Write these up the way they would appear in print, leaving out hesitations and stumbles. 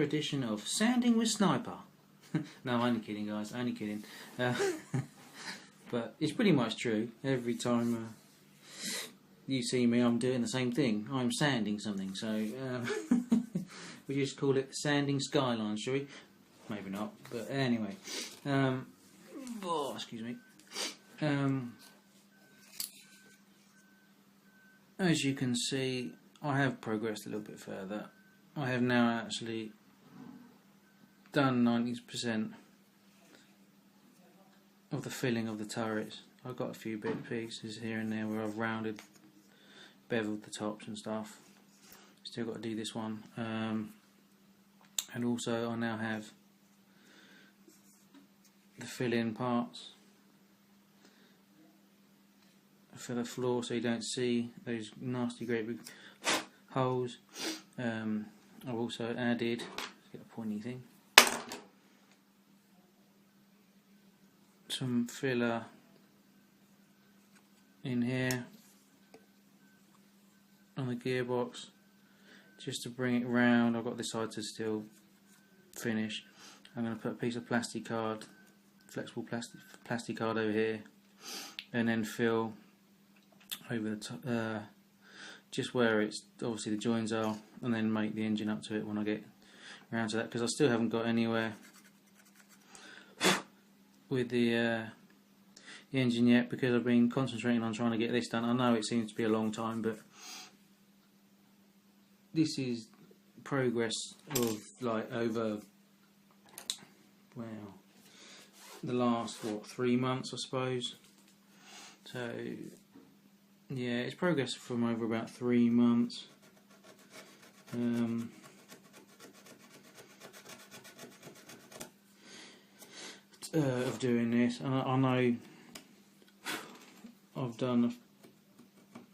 edition of Sanding with Sniper. No, I'm only kidding, guys, only kidding. But it's pretty much true. Every time you see me, I'm doing the same thing. I'm sanding something, so we just call it sanding skyline, shall we? Maybe not, but anyway. Oh, excuse me. As you can see, I have progressed a little bit further. I have now actually done 90% of the filling of the turrets. I've got a few bit pieces here and there where I've rounded, beveled the tops and stuff. Still got to do this one. And also I now have the fill-in parts for the floor, so you don't see those nasty great big holes. I've also added, let's get a pointy thing, some filler in here on the gearbox just to bring it round. I've got this side to still finish. I'm going to put a piece of plastic card, flexible plastic card over here, and then fill over the top, just where it's obviously the joins are, and then make the engine up to it when I get around to that, because I still haven't got anywhere with the engine yet, because I've been concentrating on trying to get this done. I know it seems to be a long time, but this is progress of like over, well, the last 3 months, I suppose. So yeah, it's progress from over about 3 months. Of doing this, and I know I've done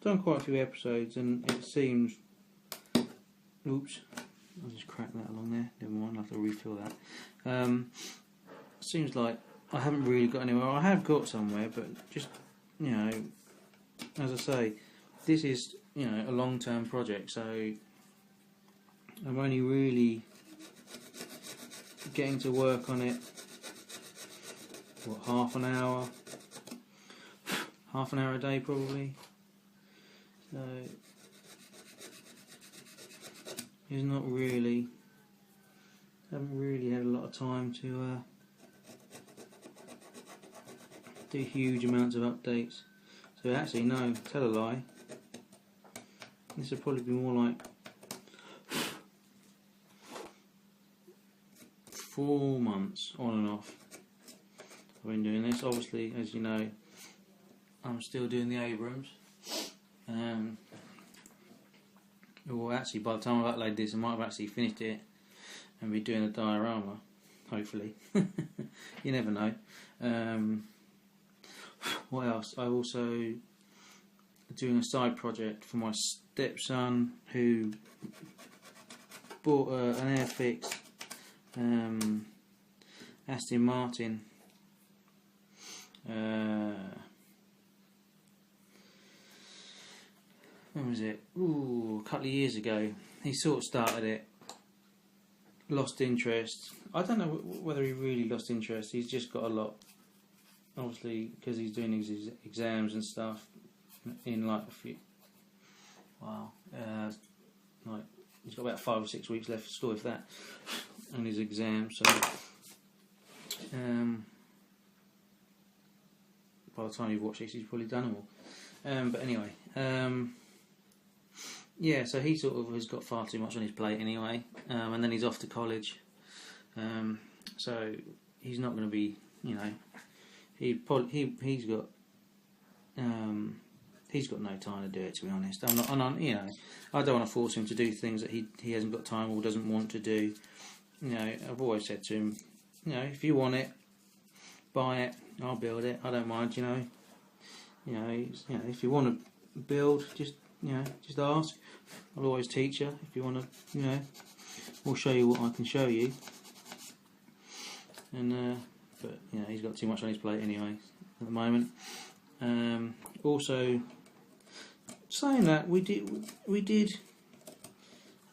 quite a few episodes, and it seems, oops, I just cracked that along there, never mind, I'll have to refill that. Seems like I haven't really got anywhere. I have got somewhere, but just, you know, as I say, this is, you know, a long-term project, so I'm only really getting to work on it, what, half an hour a day probably. So it's not really, haven't really had a lot of time to do huge amounts of updates. So actually, no, tell a lie, this will probably be more like 4 months on and off I've been doing this. Obviously, as you know, I'm still doing the Abrams. Well, actually, by the time I've uploaded this, I might have actually finished it and be doing a diorama, hopefully. You never know. What else? I'm also doing a side project for my stepson, who bought an Airfix Aston Martin. When was it? Ooh, a couple of years ago. He sort of started it, lost interest. I don't know whether he really lost interest. He's just got a lot, obviously, because he's doing his exams and stuff in like a few, wow, like he's got about 5 or 6 weeks left of school, if that, and his exams. So by the time you've watched this, he's probably done them all. But anyway, yeah, so he sort of has got far too much on his plate anyway, and then he's off to college, so he's not going to be, you know, he's got no time to do it, to be honest. You know, I don't want to force him to do things that he hasn't got time or doesn't want to do. You know, I've always said to him, you know, if you want it, buy it, I'll build it. I don't mind, you know. You know, if you want to build, just ask. I'll always teach you. If you want to, you know, we'll show you what I can show you. And but you know, he's got too much on his plate anyway at the moment. Also, saying that, we did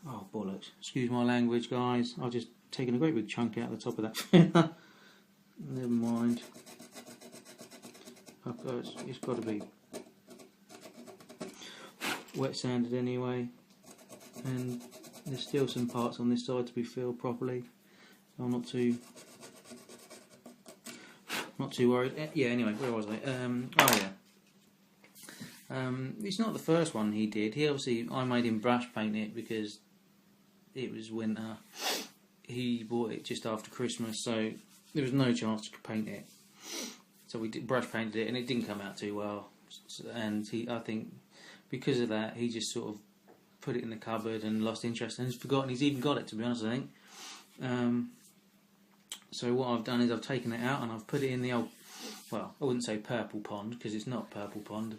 Oh bollocks! Excuse my language, guys. I've just taken a great big chunk out of the top of that filler. Never mind. It's got to be wet sanded anyway, and there's still some parts on this side to be filled properly. So I'm not too worried. Yeah. Anyway, where was I? Oh yeah. It's not the first one he did. I made him brush paint it because it was winter. He bought it just after Christmas, so there was no chance to paint it. So we brush painted it, and it didn't come out too well. And I think because of that, he just sort of put it in the cupboard and lost interest, and he's forgotten he's even got it. To be honest, I think. So what I've done is I've taken it out and I've put it in the old. Well, I wouldn't say purple pond because it's not purple pond.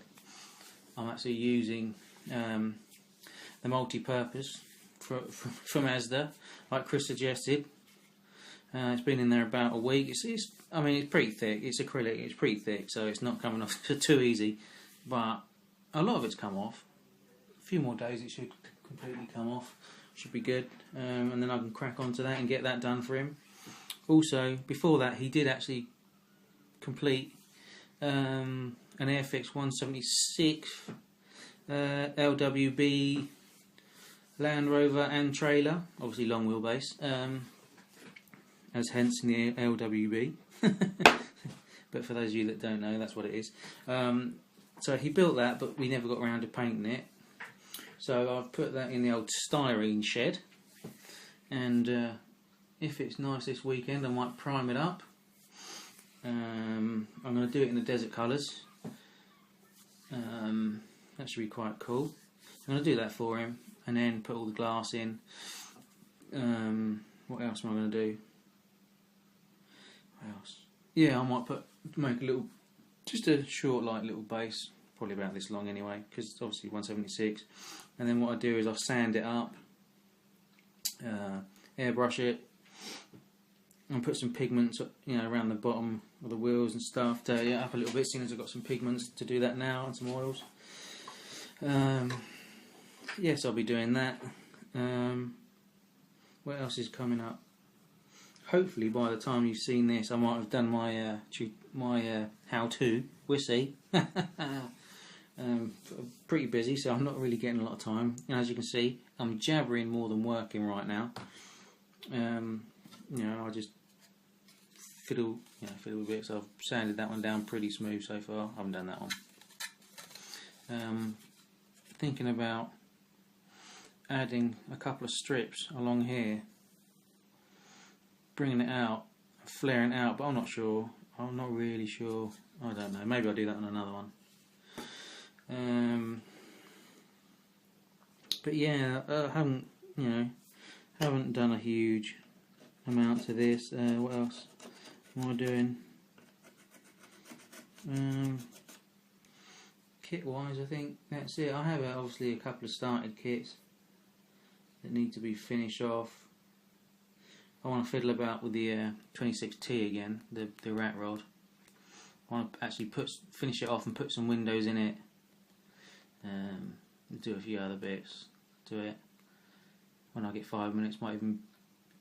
I'm actually using the multi-purpose from Asda, like Chris suggested. It's been in there about a week. I mean, it's pretty thick. It's acrylic. It's pretty thick, so it's not coming off too easy. But a lot of it's come off. A few more days, it should completely come off. Should be good. And then I can crack onto that and get that done for him. Also, before that, he did actually complete an Airfix 176 LWB Land Rover and trailer, obviously long wheelbase, as hence in the LWB. But for those of you that don't know, that's what it is. So he built that, but we never got around to painting it. So I've put that in the old styrene shed, and if it's nice this weekend, I might prime it up. I'm going to do it in the desert colours. That should be quite cool. I'm going to do that for him, and then put all the glass in. What else am I going to do? What else? Yeah, I might make a little, just a short, light little base, probably about this long anyway, because it's obviously 176. And then what I do is I sand it up, airbrush it, and put some pigments, around the bottom of the wheels and stuff, dirty it up a little bit, seeing as I've got some pigments to do that now and some oils. Yes, I'll be doing that. What else is coming up? Hopefully, by the time you've seen this, I might have done my how-to. We'll see. Pretty busy, so I'm not really getting a lot of time. And as you can see, I'm jabbering more than working right now. I just fiddle with it. So I've sanded that one down pretty smooth so far. I haven't done that one. Thinking about adding a couple of strips along here, bringing it out, flaring it out, but I'm not sure. I'm not really sure. I don't know. Maybe I'll do that on another one. But yeah, I haven't done a huge amount to this. What else am I doing? Kit wise, I think that's it. I have obviously a couple of started kits that need to be finished off. I want to fiddle about with the 26T again, the rat rod. I want to actually finish it off and put some windows in it. Do a few other bits to it. When I get 5 minutes, might even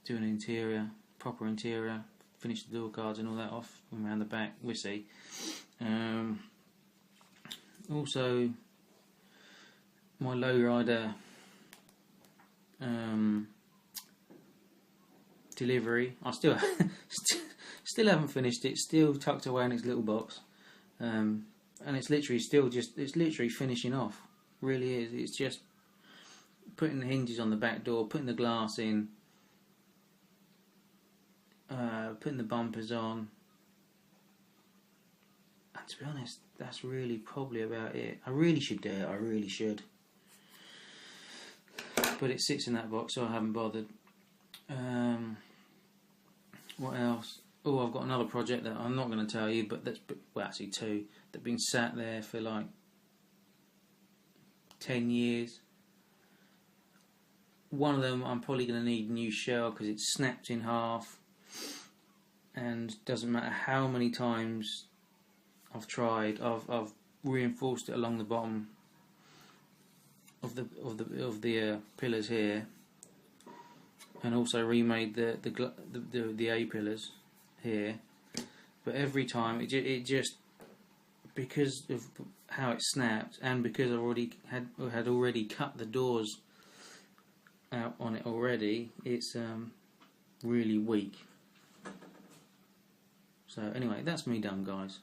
do an interior, proper interior, finish the door cards and all that off and around the back. We'll see. Also, my lowrider delivery. I still haven't finished it. Still tucked away in its little box, and it's literally finishing off. Really is. It's just putting the hinges on the back door, putting the glass in, putting the bumpers on. And to be honest, that's really probably about it. I really should do it. I really should. But it sits in that box, so I haven't bothered. What else? Oh, I've got another project that I'm not going to tell you, but actually two that have been sat there for like 10 years. One of them I'm probably going to need a new shell because it's snapped in half, and doesn't matter how many times I've tried, I've reinforced it along the bottom of the pillars here and also remade the A pillars here. But every time it just, because of how it snapped, and because I had already cut the doors out on it already, it's really weak. So anyway, that's me done, guys.